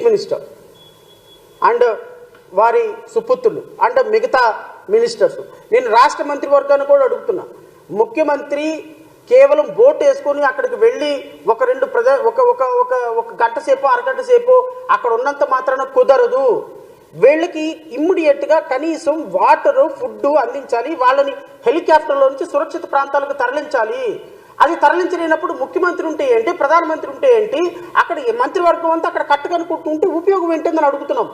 Minister and వారి సుపుత్రులు and మిగతా ministers, నేను రాష్ట్ర మంత్రివర్గాన్ని కూడా అడుగుతున్నా, ముఖ్యమంత్రి కేవలం బోట్ వేసుకొని అక్కడికి వెళ్ళి ఒక గంట సేపు అరగంట సేపు అక్కడ ఉన్నంత మాత్రాన కుదరదు. వీళ్ళకి ఇమ్మీడియట్గా కనీసం వాటర్ ఫుడ్ అందించాలి, వాళ్ళని హెలికాప్టర్లో నుంచి సురక్షిత ప్రాంతాలకు తరలించాలి. అది తరలించలేనప్పుడు ముఖ్యమంత్రి ఉంటే ఏంటి, ప్రధానమంత్రి ఉంటే ఏంటి, అక్కడ మంత్రివర్గం అంతా అక్కడ కట్టుకనుకుంటుంటే ఉపయోగం ఏంటని అడుగుతున్నాం.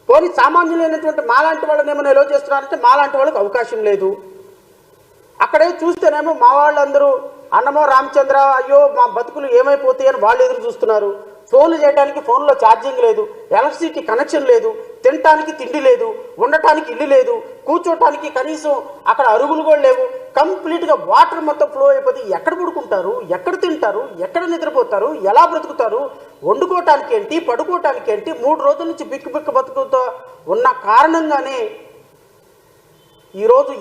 పోనీ సామాన్యులైనటువంటి మాలాంటి వాళ్ళని ఏమైనా నిల్వ చేస్తున్నారంటే మాలాంటి వాళ్ళకి అవకాశం లేదు. అక్కడే చూస్తేనేమో మా వాళ్ళందరూ అన్నమో రామచంద్ర అయ్యో మా బతుకులు ఏమైపోతాయి అని వాళ్ళు ఎదురు చూస్తున్నారు. ఫోన్లు చేయడానికి ఫోన్లో ఛార్జింగ్ లేదు, ఎలక్ట్రిసిటీ కనెక్షన్ లేదు, తినటానికి తిండి లేదు, ఉండటానికి ఇల్లు లేదు, కూర్చోటానికి కనీసం అక్కడ అరుగులు కూడా లేవు. కంప్లీట్గా వాటర్ మొత్తం ఫ్లో అయిపోతే ఎక్కడ పడుకుంటారు, ఎక్కడ తింటారు, ఎక్కడ నిద్రపోతారు, ఎలా బ్రతుకుతారు, వండుకోవటానికి ఏంటి, పడుకోవటానికి ఏంటి, 3 రోజుల నుంచి బిక్కు బతుకుతో ఉన్న కారణంగానే ఈరోజు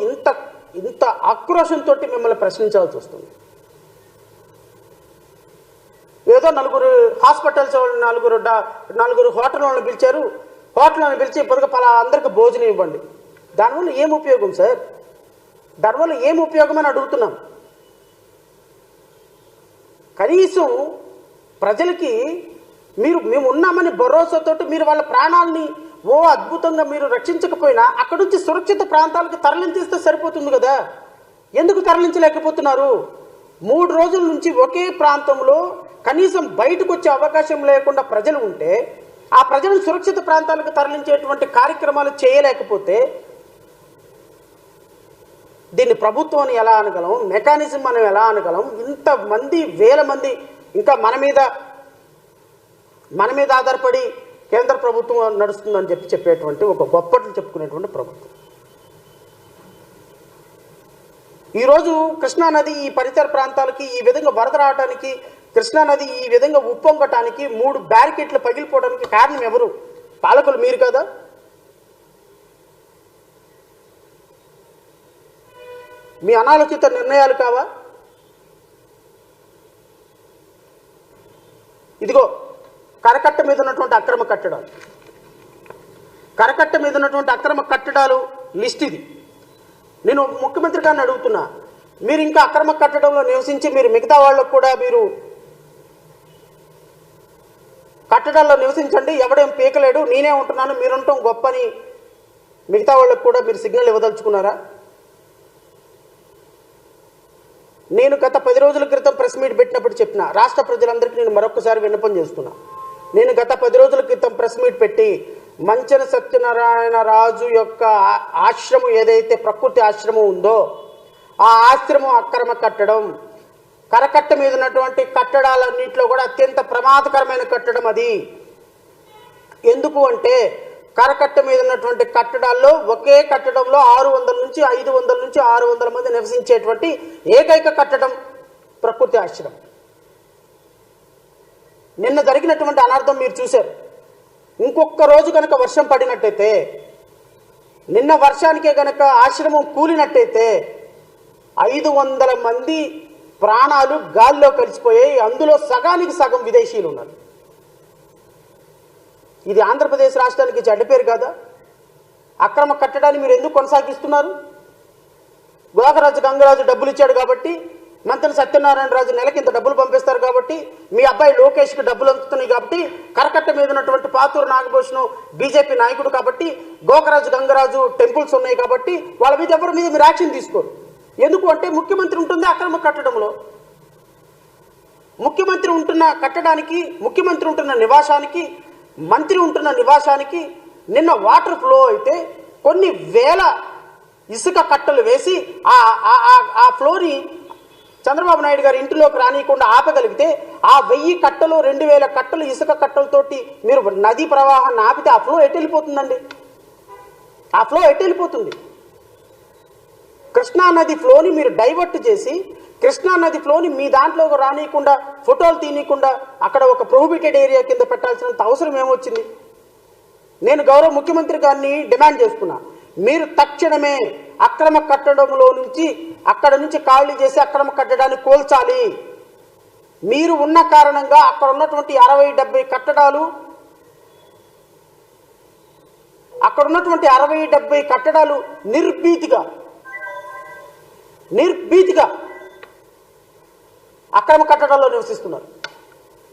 ఇంత ఆక్రోషంతో మిమ్మల్ని ప్రశ్నించాల్సి వస్తుంది. ఏదో 4 హాస్పిటల్స్ నలుగురు హోటల్ వాళ్ళని పిలిచారు, హోటల్ వాళ్ళని పిలిచి ఇప్పటికే అందరికి భోజనం ఇవ్వండి. దానివల్ల ఏం ఉపయోగం సార్? దానివల్ల ఏం ఉపయోగం అని అడుగుతున్నాం. కనీసం ప్రజలకి మేము ఉన్నామని భరోసాతోటి మీరు వాళ్ళ ప్రాణాలని అద్భుతంగా మీరు రక్షించకపోయినా అక్కడి నుంచి సురక్షిత ప్రాంతాలకు తరలించేస్తే సరిపోతుంది కదా. ఎందుకు తరలించలేకపోతున్నారు? 3 రోజుల నుంచి ఒకే ప్రాంతంలో కనీసం బయటకు వచ్చే అవకాశం లేకుండా ప్రజలు ఉంటే ఆ ప్రజలను సురక్షిత ప్రాంతాలకు తరలించేటువంటి కార్యక్రమాలు చేయలేకపోతే దీన్ని ప్రభుత్వాన్ని ఎలా అనగలం, మెకానిజం మనం ఎలా అనగలం? ఇంతమంది వేల మంది ఇంకా మన మీద ఆధారపడి కేంద్ర ప్రభుత్వం నడుస్తుందని చెప్పేటువంటి ఒక గొప్పట్లు చెప్పుకునేటువంటి ప్రభుత్వం. ఈరోజు కృష్ణానది ఈ పరిసర ప్రాంతాలకి ఈ విధంగా వరద రావడానికి, కృష్ణానది ఈ విధంగా ఉప్పొంగటానికి 3 బ్యారికేట్లు పగిలిపోవడానికి కారణం ఎవరు? పాలకులు మీరు కదా. మీ అనాలోచిత నిర్ణయాలు కావా? ఇదిగో కరకట్ట మీద ఉన్నటువంటి అక్రమ కట్టడాలు లిస్ట్ ఇది. నేను ముఖ్యమంత్రి గారిని అడుగుతున్నా, మీరు ఇంకా అక్రమ కట్టడంలో నివసించి మీరు మిగతా వాళ్ళకు కూడా మీరు కట్టడాల్లో నివసించండి, ఎవడేం పీకలేడు, నేనే ఉంటున్నాను, మీరుంటాం గొప్పని మిగతా వాళ్ళకు కూడా మీరు సిగ్నల్ ఇవ్వదలుచుకున్నారా? నేను గత 10 రోజుల క్రితం ప్రెస్ మీట్ పెట్టినప్పుడు చెప్పిన రాష్ట్ర ప్రజలందరికీ నేను మరొకసారి విన్నపం చేస్తున్నా. నేను గత 10 రోజుల క్రితం ప్రెస్ మీట్ పెట్టి మంచన సత్యనారాయణ రాజు యొక్క ఆశ్రమం ఏదైతే ప్రకృతి ఆశ్రమం ఉందో ఆ ఆశ్రమం అక్రమ కట్టడం, కరకట్ట మీద ఉన్నటువంటి కట్టడాలన్నింటిలో కూడా అత్యంత ప్రమాదకరమైన కట్టడం అది. ఎందుకు అంటే కరకట్ట మీద ఉన్నటువంటి కట్టడాల్లో ఒకే కట్టడంలో 600 నుంచి 500 నుంచి 600 మంది నివసించేటువంటి ఏకైక కట్టడం ప్రకృతి ఆశ్రమం. నిన్న జరిగినటువంటి అనర్థం మీరు చూశారు. ఇంకొక రోజు కనుక వర్షం పడినట్టయితే, నిన్న వర్షానికే కనుక ఆశ్రమం కూలినట్టయితే 500 మంది ప్రాణాలు గాల్లో కలిసిపోయాయి. అందులో సగానికి సగం విదేశీయులు ఉన్నారు. ఇది ఆంధ్రప్రదేశ్ రాష్ట్రానికి చెడ్డ పేరు కాదా? అక్రమ కట్టడాన్ని మీరు ఎందుకు కొనసాగిస్తున్నారు? గోకరాజు గంగరాజు డబ్బులు ఇచ్చాడు కాబట్టి, మంత్రి సత్యనారాయణ రాజు నెలకి ఇంత డబ్బులు పంపిస్తారు కాబట్టి, మీ అబ్బాయి లోకేష్కి డబ్బులు అందుతున్నాయి కాబట్టి, కరకట్ట మీద ఉన్నటువంటి పాతూరు నాగభూషణం బీజేపీ నాయకుడు కాబట్టి, గోకరాజు గంగరాజు టెంపుల్స్ ఉన్నాయి కాబట్టి వాళ్ళ మీద ఎవరి మీద మీరు యాక్షన్ తీసుకోరు. ఎందుకు అంటే ముఖ్యమంత్రి ఉంటుంది అక్రమ కట్టడంలో. ముఖ్యమంత్రి ఉంటున్న కట్టడానికి, ముఖ్యమంత్రి ఉంటున్న నివాసానికి, మంత్రి ఉంటున్న నివాసానికి నిన్న వాటర్ ఫ్లో అయితే కొన్ని వేల ఇసుక కట్టలు వేసి ఆ ఫ్లోని చంద్రబాబు నాయుడు గారి ఇంటిలోకి రానియకుండా ఆపగలిగితే ఆ 1000 కట్టలు 2000 కట్టలు ఇసుక కట్టలతోటి మీరు నదీ ప్రవాహాన్ని ఆపితే ఆ ఫ్లో ఎటు వెళ్ళిపోతుందండి? ఆ ఫ్లో ఎటు వెళ్ళిపోతుంది? కృష్ణానది ఫ్లోని మీరు డైవర్ట్ చేసి కృష్ణానది ఫ్లోని మీ దాంట్లో రానియకుండా, ఫోటోలు తీయకుండా అక్కడ ఒక ప్రొహిబిటెడ్ ఏరియా కింద పెట్టాల్సినంత అవసరం ఏమొచ్చింది? నేను గౌరవ ముఖ్యమంత్రి గారిని డిమాండ్ చేస్తున్నా, మీరు తక్షణమే అక్రమ కట్టడంలో నుంచి అక్కడ నుంచి ఖాళీ చేసి అక్రమ కట్టడాన్ని కూల్చాలి. మీరు ఉన్న కారణంగా అక్కడ ఉన్నటువంటి 60-70 కట్టడాలు అక్కడ ఉన్నటువంటి 60-70 కట్టడాలు నిర్భీతిగా అక్రమ కట్టడాల్లో నివసిస్తున్నారు.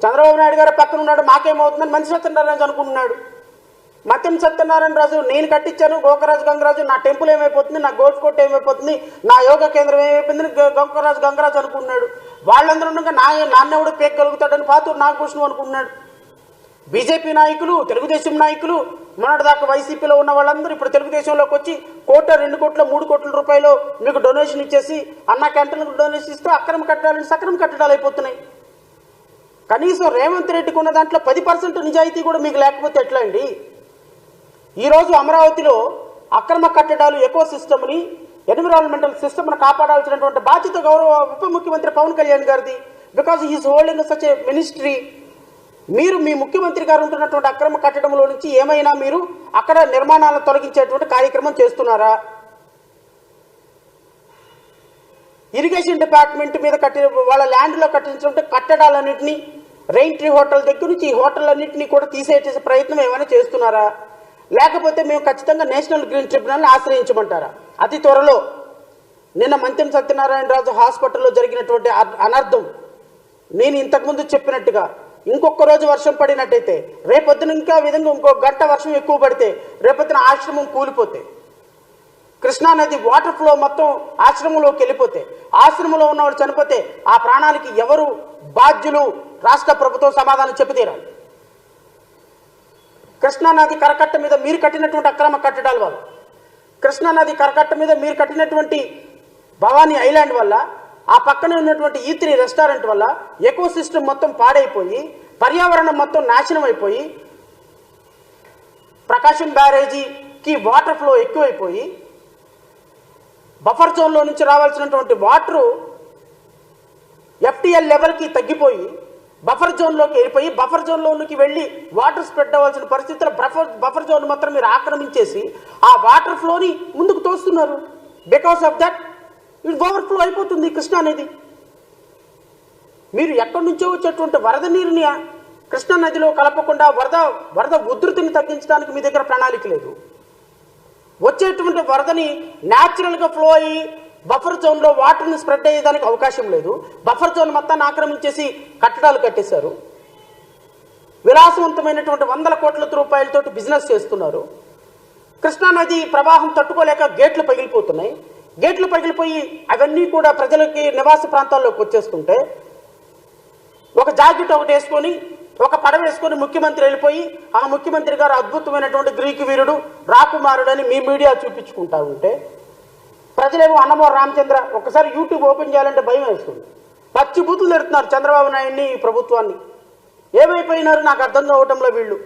చంద్రబాబు నాయుడు గారు పక్కన ఉన్నాడు, మాకేమవుతుందని మంచి సత్యనారాయణ అనుకుంటున్నాడు. మత్యం సత్యనారాయణ రాజు నేను కట్టించాను గోకరాజు గంగరాజు, నా టెంపుల్ ఏమైపోతుంది, నా గోల్ఫ్ కోర్ట్ ఏమైపోతుంది, నా యోగా కేంద్రం ఏమైపోయింది గోకరాజు గంగరాజు అనుకున్నాడు. వాళ్ళందరూ ఉండగా నాన్నెవడు పేకగలుగుతాడని పాతూరు నాగభూషణం అనుకున్నాడు. బీజేపీ నాయకులు, తెలుగుదేశం నాయకులు, మొన్నటిదాకా వైసీపీలో ఉన్న వాళ్ళందరూ ఇప్పుడు తెలుగుదేశంలోకి వచ్చి 1 2 కోట్ల 3 కోట్ల రూపాయలు మీకు డొనేషన్ ఇచ్చేసి అన్న క్యాంటీన్లకు డొనేషన్ ఇస్తూ అక్రమ కట్టడాలు సక్రమ కట్టడాలు అయిపోతున్నాయి. కనీసం రేవంత్ రెడ్డికి ఉన్న దాంట్లో 10% నిజాయితీ కూడా మీకు లేకపోతే ఎట్లా అండి? ఈరోజు అమరావతిలో అక్రమ కట్టడాలు ఎకో సిస్టమ్ని, ఎన్విరాన్మెంటల్ సిస్టమ్ను కాపాడాల్సినటువంటి బాధ్యత గౌరవ ఉప ముఖ్యమంత్రి పవన్ కళ్యాణ్ గారిది. Because he is holding such a ministry. మీరు మీ ముఖ్యమంత్రి గారు ఉంటున్నటువంటి అక్రమ కట్టడంలో నుంచి ఏమైనా మీరు అక్కడ నిర్మాణాలను తొలగించేటువంటి కార్యక్రమం చేస్తున్నారా? ఇరిగేషన్ డిపార్ట్మెంట్ మీద వాళ్ళ ల్యాండ్లో కట్టించినటువంటి కట్టడాలన్నింటినీ, రెయిన్ ట్రీ హోటల్ దగ్గర నుంచి ఈ హోటళ్ళన్నింటినీ కూడా తీసేసే ప్రయత్నం ఏమైనా చేస్తున్నారా? లేకపోతే మేము ఖచ్చితంగా నేషనల్ గ్రీన్ ట్రిబ్యునల్ని ఆశ్రయించమంటారా? అతి త్వరలో నిన్న మంత్యం సత్యనారాయణ రాజు హాస్పిటల్లో జరిగినటువంటి అనర్థం, నేను ఇంతకుముందు చెప్పినట్టుగా ఇంకొక రోజు వర్షం పడినట్టయితే, రేపొద్దున ఇంకా విధంగా ఇంకో గంట వర్షం ఎక్కువ పడితే రేపొద్దున ఆశ్రమం కూలిపోతే, కృష్ణానది వాటర్ ఫ్లో మొత్తం ఆశ్రమంలోకి వెళ్ళిపోతే, ఆశ్రమంలో ఉన్నవాళ్ళు చనిపోతే ఆ ప్రాణానికి ఎవరు బాధ్యులు? రాష్ట్ర ప్రభుత్వం సమాధానం చెప్పి తీరాలి. కృష్ణానది కరకట్ట మీద మీరు కట్టినటువంటి అక్రమ కట్టడాల వల్ల, కృష్ణానది కరకట్ట మీద మీరు కట్టినటువంటి భవానీ ఐలాండ్ వల్ల, ఆ పక్కనే ఉన్నటువంటి E3 రెస్టారెంట్ వల్ల ఎకో సిస్టమ్ మొత్తం పాడైపోయి, పర్యావరణం మొత్తం నాశనం అయిపోయి, ప్రకాశం బ్యారేజీకి వాటర్ ఫ్లో ఎక్కువైపోయి, బఫర్ జోన్లో నుంచి రావాల్సినటువంటి వాటరు FTL లెవెల్కి తగ్గిపోయి బఫర్ జోన్లోకి వెళ్ళిపోయి, బఫర్ జోన్లోకి వెళ్ళి వాటర్ స్ప్రెడ్ అవ్వాల్సిన పరిస్థితుల్లో బఫర్ జోన్ మాత్రం మీరు ఆక్రమించేసి ఆ వాటర్ ఫ్లోని ముందుకు తోస్తున్నారు. Because of that it overflow అయిపోతుంది కృష్ణానది. మీరు ఎక్కడి నుంచో వచ్చేటువంటి వరద నీరుని కృష్ణానదిలో కలపకుండా వరద ఉధృతిని తగ్గించడానికి మీ దగ్గర ప్రణాళిక లేదు. వచ్చేటువంటి వరదని న్యాచురల్గా ఫ్లో అయ్యి బఫర్ జోన్లో వాటర్ని స్ప్రెడ్ అయ్యేదానికి అవకాశం లేదు. బఫర్ జోన్ మొత్తాన్ని ఆక్రమించేసి కట్టడాలు కట్టేశారు. విలాసవంతమైనటువంటి 100 కోట్ల రూపాయలతోటి బిజినెస్ చేస్తున్నారు. కృష్ణానది ప్రవాహం తట్టుకోలేక గేట్లు పగిలిపోతున్నాయి. గేట్లు పగిలిపోయి అవన్నీ కూడా ప్రజలకి నివాస ప్రాంతాల్లోకి వచ్చేస్తుంటే, ఒక జాకెట్ ఒకటి వేసుకొని, ఒక పడవ వేసుకొని ముఖ్యమంత్రి వెళ్ళిపోయి, ఆ ముఖ్యమంత్రి గారు అద్భుతమైనటువంటి గ్రీకు వీరుడు రాకుమారుడు అని మీ మీడియా చూపించుకుంటా ఉంటే, ప్రజలేమో అన్నమోరు రామచంద్ర ఒకసారి యూట్యూబ్ ఓపెన్ చేయాలంటే భయం వేస్తుంది. పచ్చి బూతులు తిడుతున్నారు చంద్రబాబు నాయుడిని, ప్రభుత్వాన్ని. ఏమైపోయినారు నాకు అర్థం కావటంలో వీళ్ళు.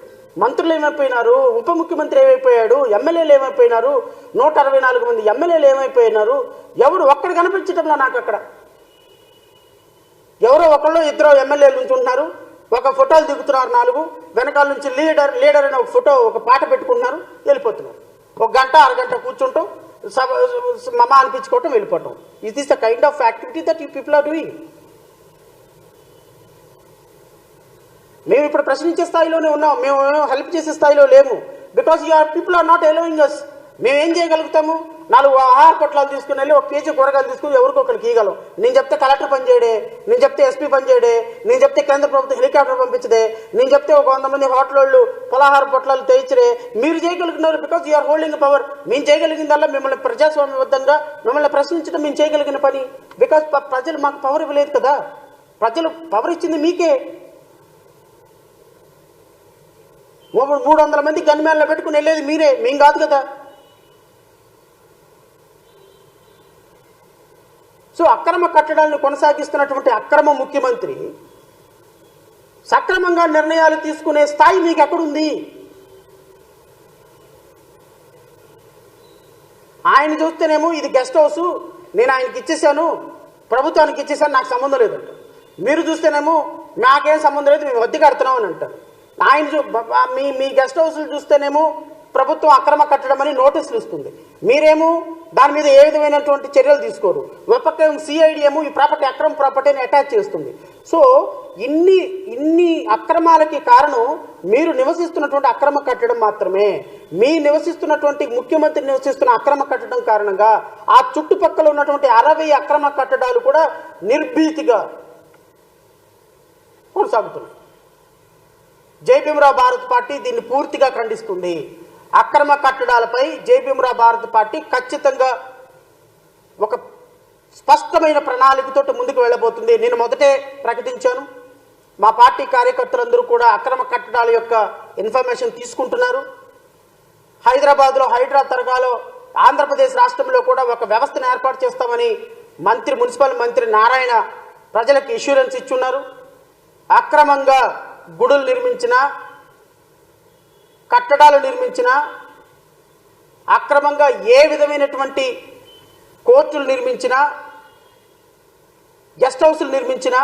మంత్రులు ఏమైపోయినారు, ఉప ముఖ్యమంత్రి ఏమైపోయాడు, ఎమ్మెల్యేలు ఏమైపోయినారు, 164 మంది ఎమ్మెల్యేలు ఏమైపోయినారు, ఎవడు ఒక్కడు కనిపించడంలో నాకు అక్కడ. ఎవరో ఒకళ్ళు ఇద్దరు ఎమ్మెల్యేలు నుంచి ఉంటున్నారు, ఒక ఫోటోలు దిగుతున్నారు 4, వెనకాల నుంచి లీడర్ అనే ఒక ఫోటో, ఒక పాట పెట్టుకుంటున్నారు, వెళ్ళిపోతున్నారు. 1 గంట 1 గంట కూర్చుంటాం, మమ అనిపించుకోవటం, వెళ్ళిపోవటం. It is the kind of activity that you people are doing. మేము ఇప్పుడు ప్రశ్నించే స్థాయిలోనే ఉన్నాం, మేము హెల్ప్ చేసే స్థాయిలో లేము. Because your people are not allowing us. మేము ఏం చేయగలుగుతాము? 4 ఆహార పొట్లాలు తీసుకుని వెళ్ళి 1 కేజీ కూరగాయలు తీసుకుని ఎవరికొకరికి ఇవ్వగలం. నేను చెప్తే కలెక్టర్ పనిచేయడే, నేను చెప్తే SP పనిచేయడే, నేను చెప్తే కేంద్ర ప్రభుత్వం హెలికాప్టర్ పంపించదే, నేను చెప్తే ఒక 100 మంది హోటల్ వాళ్ళు పలహార పొట్లాలు తెచ్చరే. మీరు చేయగలిగినారు బికాజ్ యూఆర్ హోల్డింగ్ పవర్. మేము చేయగలిగిందల్లా మిమ్మల్ని ప్రజాస్వామ్యబద్ధంగా మిమ్మల్ని ప్రశ్నించడం మేము చేయగలిగిన పని. బికాజ్ ప్రజలు మాకు పవర్ ఇవ్వలేదు కదా, ప్రజలు పవర్ ఇచ్చింది మీకే. 300 మంది గన్మ్యాన్లో పెట్టుకుని వెళ్ళేది మీరే, మేము కాదు కదా. సో అక్రమ కట్టడాలను కొనసాగిస్తున్నటువంటి అక్రమ ముఖ్యమంత్రి సక్రమంగా నిర్ణయాలు తీసుకునే స్థాయి మీకు ఎక్కడుంది? ఆయన చూస్తేనేమో ఇది గెస్ట్ హౌస్, నేను ఆయనకి ఇచ్చేసాను, ప్రభుత్వానికి ఇచ్చేసాను, నాకు సంబంధం లేదంట. మీరు చూస్తేనేమో నాకేం సంబంధం లేదు, మేము వద్దీ కడుతున్నాం అని అంటారు. ఆయన మీ గెస్ట్ హౌస్లు చూస్తేనేమో ప్రభుత్వం అక్రమ కట్టడం అని నోటీసులు ఇస్తుంది. మీరేమో దాని మీద ఏ విధమైనటువంటి చర్యలు తీసుకోరు. ఒక పక్క సిఐడి ఏమో ఈ ప్రాపర్టీ అక్రమ ప్రాపర్టీని అటాచ్ చేస్తుంది. సో ఇన్ని అక్రమాలకి కారణం మీరు నివసిస్తున్నటువంటి అక్రమ కట్టడం మాత్రమే. మీ నివసిస్తున్నటువంటి ముఖ్యమంత్రి నివసిస్తున్న అక్రమ కట్టడం కారణంగా ఆ చుట్టుపక్కల ఉన్నటువంటి 60 అక్రమ కట్టడాలు కూడా నిర్భీతిగా కొనసాగుతున్నాయి. జై భీమరావు భారత్ పార్టీ దీన్ని పూర్తిగా ఖండిస్తుంది. అక్రమ కట్టడాలపై జై భీమరావు భారత్ పార్టీ ఖచ్చితంగా ఒక స్పష్టమైన ప్రణాళికతో ముందుకు వెళ్ళబోతుంది. నేను మొదటే ప్రకటించాను, మా పార్టీ కార్యకర్తలందరూ కూడా అక్రమ కట్టడాల యొక్క ఇన్ఫర్మేషన్ తీసుకుంటున్నారు. హైదరాబాద్లో హైడ్రా తరగాలో ఆంధ్రప్రదేశ్ రాష్ట్రంలో కూడా ఒక వ్యవస్థను ఏర్పాటు చేస్తామని మున్సిపల్ మంత్రి నారాయణ ప్రజలకు ఇష్యూరెన్స్ ఇచ్చున్నారు. అక్రమంగా గుడులు నిర్మించిన, కట్టడాలు నిర్మించిన, అక్రమంగా ఏ విధమైనటువంటి కోర్టులు నిర్మించిన, గెస్ట్ హౌస్లు నిర్మించిన,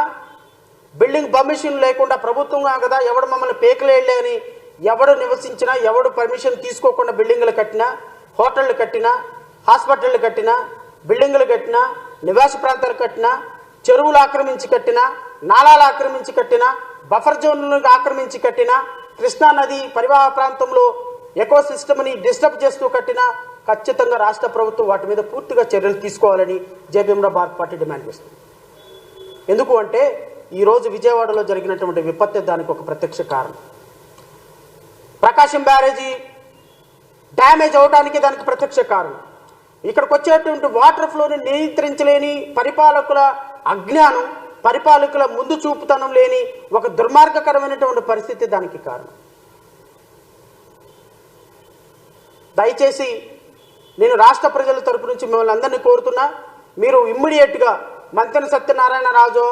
బిల్డింగ్ పర్మిషన్ లేకుండా ప్రభుత్వం కదా ఎవడు మమ్మల్ని పేకలేళ్ళే అని ఎవడు నివసించినా, ఎవడు పర్మిషన్ తీసుకోకుండా బిల్డింగ్లు కట్టినా, హోటళ్ళు కట్టినా, హాస్పిటళ్ళు కట్టినా, బిల్డింగ్లు కట్టినా, నివాస ప్రాంతాలు కట్టినా, చెరువులు ఆక్రమించి కట్టినా, నాలాలు ఆక్రమించి కట్టినా, బఫర్ జోన్లను ఆక్రమించి కట్టినా, కృష్ణానది పరివాహ ప్రాంతంలో ఎకో సిస్టమ్ని డిస్టర్బ్ చేస్తూ కట్టినా ఖచ్చితంగా రాష్ట్ర ప్రభుత్వం వాటి మీద పూర్తిగా చర్యలు తీసుకోవాలని జై భీమరావు భారత్ పార్టీ డిమాండ్ చేస్తుంది. ఎందుకు అంటే ఈరోజు విజయవాడలో జరిగినటువంటి విపత్తి దానికి ఒక ప్రత్యక్ష కారణం. ప్రకాశం బ్యారేజీ డ్యామేజ్ అవడానికి దానికి ప్రత్యక్ష కారణం. ఇక్కడికి వచ్చేటువంటి వాటర్ ఫ్లోని నియంత్రించలేని పరిపాలకుల అజ్ఞానం, పరిపాలకుల ముందు చూపుతనం లేని ఒక దుర్మార్గకరమైనటువంటి పరిస్థితి దానికి కారణం. దయచేసి నేను రాష్ట్ర ప్రజల తరపు నుంచి మిమ్మల్ని అందరినీ కోరుతున్నా, మీరు ఇమ్మీడియట్గా మంతెన సత్యనారాయణ రాజు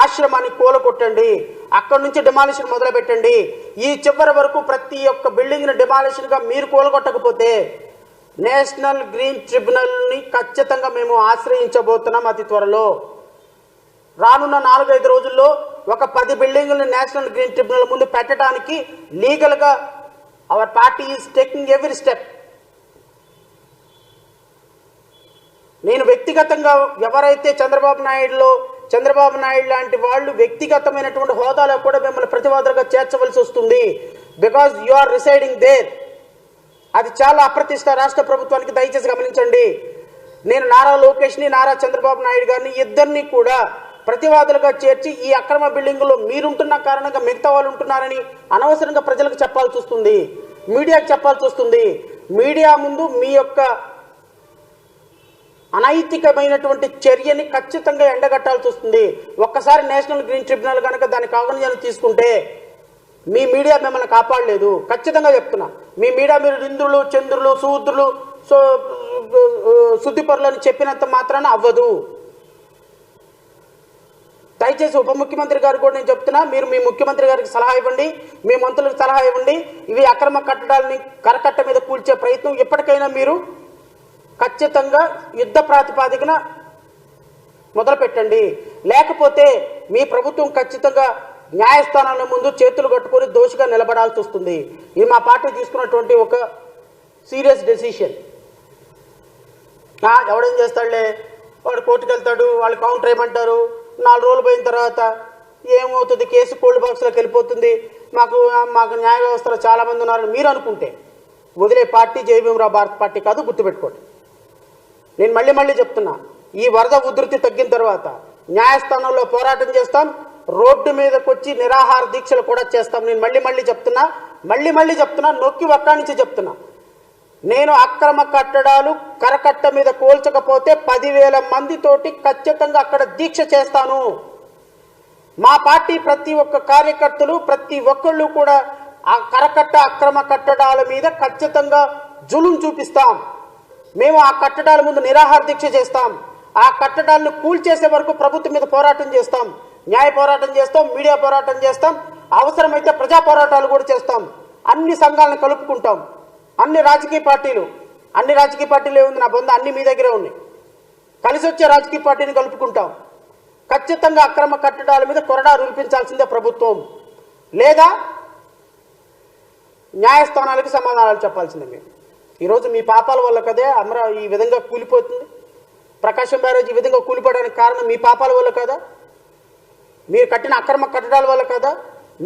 ఆశ్రమాన్ని కూలగొట్టండి, అక్కడి నుంచి డిమాలిషన్ మొదలు పెట్టండి. ఈ చివరి వరకు ప్రతి ఒక్క బిల్డింగ్ని డిమాలిషన్గా మీరు కూలగొట్టకపోతే నేషనల్ గ్రీన్ ట్రిబ్యునల్ని ఖచ్చితంగా మేము ఆశ్రయించబోతున్నాం అతి త్వరలో. రానున్న 4-5 రోజుల్లో ఒక 10 బిల్డింగులను నేషనల్ గ్రీన్ ట్రిబ్యునల్ ముందు పెట్టడానికి లీగల్గా our party is taking every step. నేను వ్యక్తిగతంగా ఎవరైతే చంద్రబాబు నాయుడు లాంటి వాళ్ళు వ్యక్తిగతమైనటువంటి హోదాలో కూడా మిమ్మల్ని ప్రతివాదులుగా చేర్చవలసి వస్తుంది. Because you are residing there. అది చాలా అప్రతిష్ట రాష్ట్ర ప్రభుత్వానికి. దయచేసి గమనించండి. నేను నారా లోకేష్ని, నారా చంద్రబాబు నాయుడు గారిని ఇద్దరిని కూడా ప్రతివాదులుగా చేర్చి ఈ అక్రమ బిల్డింగులో మీరుంటున్న కారణంగా మిగతా వాళ్ళు ఉంటున్నారని అనవసరంగా ప్రజలకు చెప్పాల్సి వస్తుంది, మీడియాకు చెప్పాల్సి వస్తుంది. మీడియా ముందు మీ యొక్క అనైతికమైనటువంటి చర్యని ఖచ్చితంగా ఎండగట్టాల్సి వస్తుంది. ఒక్కసారి నేషనల్ గ్రీన్ ట్రిబ్యునల్ కనుక దాని కాగనిజాన్ని తీసుకుంటే మీ మీడియా మిమ్మల్ని కాపాడలేదు. ఖచ్చితంగా చెప్తున్నా, మీ మీడియా మీరు ఇంద్రులు, చంద్రులు, శూద్రులు, శుద్ధిపరులు అని చెప్పినంత మాత్రాన అవ్వదు. దయచేసి ఉప ముఖ్యమంత్రి గారు కూడా నేను చెప్తున్నా, మీరు మీ ముఖ్యమంత్రి గారికి సలహా ఇవ్వండి, మీ మంత్రులకు సలహా ఇవ్వండి. ఇవి అక్రమ కట్టడాలని కరకట్ట మీద కూల్చే ప్రయత్నం ఇప్పటికైనా మీరు ఖచ్చితంగా యుద్ధ ప్రాతిపాదికన మొదలు పెట్టండి. లేకపోతే మీ ప్రభుత్వం ఖచ్చితంగా న్యాయస్థానాల ముందు చేతులు కట్టుకొని దోషిగా నిలబడాల్సి వస్తుంది. ఇది మా పార్టీ తీసుకున్నటువంటి ఒక సీరియస్ డెసిషన్. ఎవడేం చేస్తాడులే, వాడు కోర్టుకు వెళ్తాడు, వాళ్ళు కౌంటర్ ఏమంటారు, 4 రోజులు పోయిన తర్వాత ఏమవుతుంది, కేసు కోల్డ్ బాక్స్లోకి వెళ్ళిపోతుంది, మాకు న్యాయ వ్యవస్థలో చాలామంది ఉన్నారని మీరు అనుకుంటే వదిలే పార్టీ జై భీమరావు భారత్ పార్టీ కాదు, గుర్తుపెట్టుకోండి. నేను మళ్ళీ చెప్తున్నా, ఈ వరద ఉధృతి తగ్గిన తర్వాత న్యాయస్థానంలో పోరాటం చేస్తాం, రోడ్డు మీదకి వచ్చి నిరాహార దీక్షలు కూడా చేస్తాం. నేను మళ్ళీ చెప్తున్నా, నొక్కి ఒక్కడి చెప్తున్నా. నేను అక్రమ కట్టడాలు కరకట్ట మీద కోల్చకపోతే 10,000 మందితోటి ఖచ్చితంగా అక్కడ దీక్ష చేస్తాను. మా పార్టీ ప్రతి ఒక్క కార్యకర్తలు, ప్రతి ఒక్కళ్ళు కూడా ఆ కరకట్ట అక్రమ కట్టడాల మీద ఖచ్చితంగా జులుం చూపిస్తాం. మేము ఆ కట్టడాల ముందు నిరాహార దీక్ష చేస్తాం. ఆ కట్టడాలను కూల్చేసే వరకు ప్రభుత్వం మీద పోరాటం చేస్తాం, న్యాయ పోరాటం చేస్తాం, మీడియా పోరాటం చేస్తాం, అవసరమైతే ప్రజా పోరాటాలు కూడా చేస్తాం. అన్ని సంఘాలను కలుపుకుంటాం, అన్ని రాజకీయ పార్టీలు ఏముంది, నా బొంద అన్ని మీ దగ్గరే ఉన్నాయి. కలిసి వచ్చే రాజకీయ పార్టీని కలుపుకుంటాం. ఖచ్చితంగా అక్రమ కట్టడాల మీద కొరడా రూపించాల్సిందే ప్రభుత్వం, లేదా న్యాయస్థానాలకు సమాధానాలు చెప్పాల్సిందే. మేము ఈరోజు మీ పాపాల వల్ల కదే ఈ విధంగా కూలిపోతుంది. ప్రకాశం బ్యారేజ్ ఈ విధంగా కూలిపోవడానికి కారణం మీ పాపాల వల్ల కదా, మీరు కట్టిన అక్రమ కట్టడాల వల్ల కదా,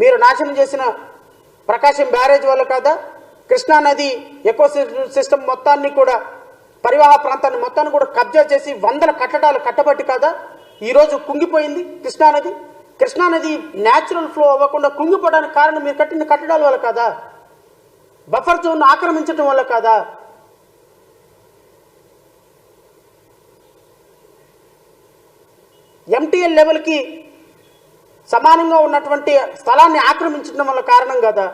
మీరు నాశనం చేసిన ప్రకాశం బ్యారేజ్ వల్ల కదా, కృష్ణానది ఎకో సిస్టమ్ మొత్తాన్ని కూడా, పరివాహ ప్రాంతాన్ని మొత్తాన్ని కూడా కబ్జా చేసి వందల కట్టడాలు కట్టబట్టి కదా ఈరోజు కుంగిపోయింది కృష్ణానది. కృష్ణానది న్యాచురల్ ఫ్లో అవ్వకుండా కుంగిపోవడానికి కారణం మీరు కట్టిన కట్టడాల వల్ల కదా, బఫర్ జోన్ ఆక్రమించడం వల్ల కదా. ఎంటీఎల్ లెవెల్కి సమానంగా ఉన్నటువంటి స్థలాన్ని ఆక్రమించడం వల్ల కారణం కదా.